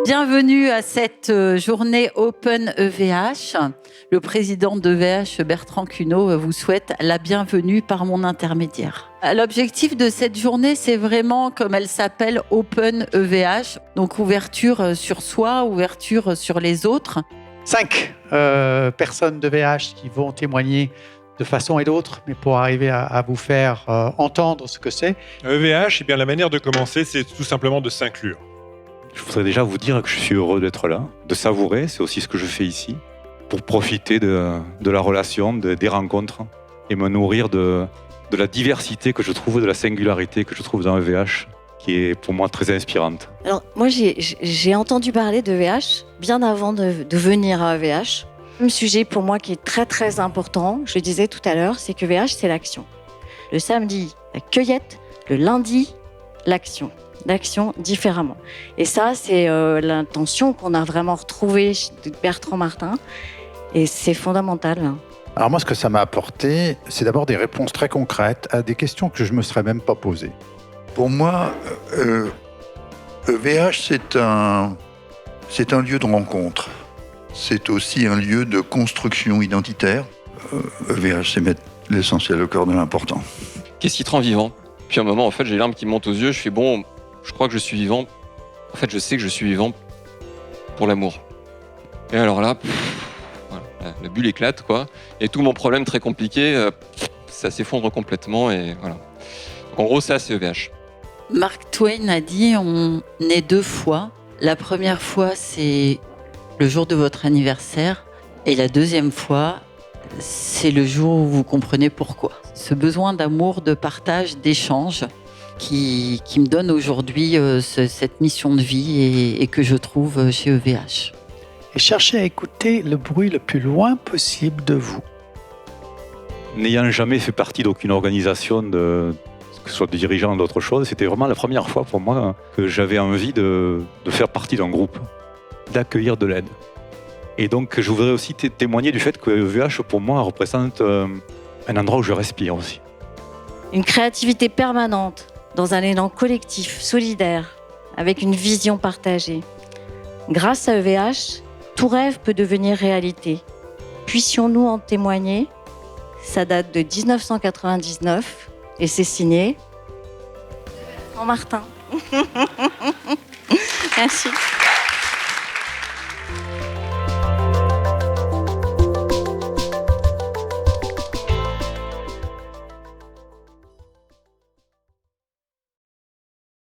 Bienvenue à cette journée Open EVH. Le président d'EVH, Bertrand Cuneau, vous souhaite la bienvenue par mon intermédiaire. L'objectif de cette journée, c'est vraiment, comme elle s'appelle, Open EVH. Donc ouverture sur soi, ouverture sur les autres. 5 personnes d'EVH qui vont témoigner de façon et d'autre, mais pour arriver à vous faire entendre ce que c'est. EVH, eh bien, la manière de commencer, c'est tout simplement de s'inclure. Je voudrais déjà vous dire que je suis heureux d'être là, de savourer, c'est aussi ce que je fais ici, pour profiter de la relation, des rencontres, et me nourrir de la diversité que je trouve, de la singularité que je trouve dans EVH, qui est pour moi très inspirante. Alors moi j'ai entendu parler d'EVH bien avant de venir à EVH. Un sujet pour moi qui est très très important, je le disais tout à l'heure, c'est que EVH c'est l'action. Le samedi, la cueillette, le lundi, l'action différemment. Et ça, c'est l'intention qu'on a vraiment retrouvée de Bertrand Martin. Et c'est fondamental. Alors moi, ce que ça m'a apporté, c'est d'abord des réponses très concrètes à des questions que je ne me serais même pas posées. Pour moi, EVH, c'est un lieu de rencontre. C'est aussi un lieu de construction identitaire. EVH, c'est mettre l'essentiel au cœur de l'important. Qu'est-ce qui te rend vivant ? Puis à un moment, en fait, j'ai les larmes qui montent aux yeux. Je fais bon, je crois que je suis vivant. En fait, je sais que je suis vivant pour l'amour. Et alors là, voilà, la bulle éclate, quoi. Et tout mon problème très compliqué, ça s'effondre complètement. Et voilà. Donc, en gros, ça, c'est EVH. Mark Twain a dit on est 2 fois. La première fois, c'est le jour de votre anniversaire. Et la deuxième fois, c'est le jour où vous comprenez pourquoi. Ce besoin d'amour, de partage, d'échange qui me donne aujourd'hui cette mission de vie et que je trouve chez EVH. Et cherchez à écouter le bruit le plus loin possible de vous. N'ayant jamais fait partie d'aucune organisation, que ce soit de dirigeants ou d'autre chose, c'était vraiment la première fois pour moi que j'avais envie de faire partie d'un groupe, d'accueillir de l'aide. Et donc je voudrais aussi témoigner du fait que EVH pour moi représente un endroit où je respire aussi. Une créativité permanente, dans un élan collectif, solidaire, avec une vision partagée. Grâce à EVH, tout rêve peut devenir réalité. Puissions-nous en témoigner ? Ça date de 1999 et c'est signé Bertrand Martin. Merci.